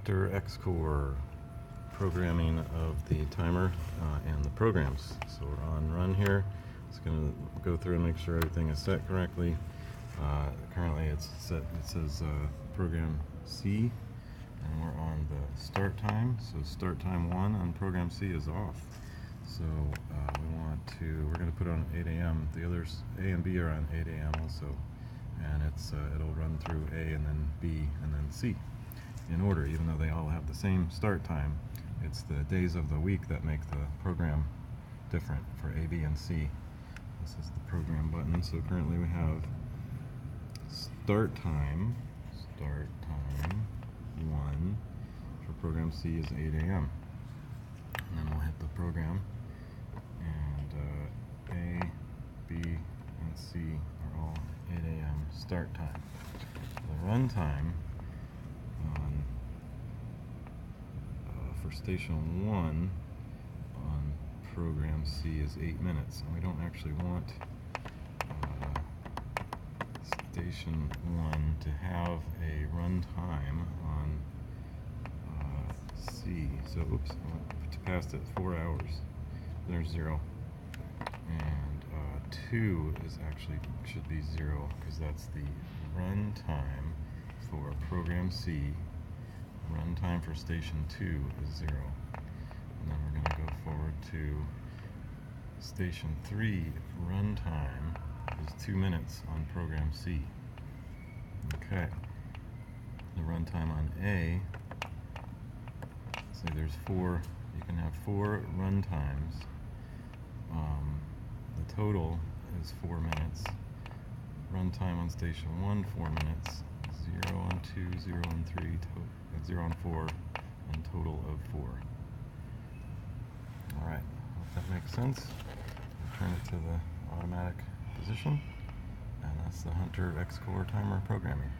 Hunter X Core programming of the timer and the programs. So we're on run here. It's going to go through and make sure everything is set correctly. Currently it's set, it says program C, and we're on the start time. So start time 1 on program C is off. So we're going to put on 8 a.m. The others, A and B, are on 8 a.m. also. And it'll run through A and then B and then C in order, even though they all have the same start time. It's the days of the week that make the program different for A, B, and C. This is the program button. So currently we have start time 1 for program C is 8 a.m. And then we'll hit the program, and A, B, and C are all 8 a.m. start time. The run time for station 1 on program C is 8 minutes, and we don't actually want station 1 to have a run time on C. So oops, I went to past it 4 hours. There's 0. And 2 is actually should be 0, because that's the run time for program C. Run time for station 2 is 0. And then we're going to go forward to station 3. Run time is 2 minutes on program C. Okay. The run time on A, say there's 4, you can have 4 run times. The total is 4 minutes. Run time on station 1, 4 minutes. 0 on 2, 0 on 3, 0 on 4, and total of 4. Alright, hope that makes sense. I'll turn it to the automatic position, and that's the Hunter X Core timer programming.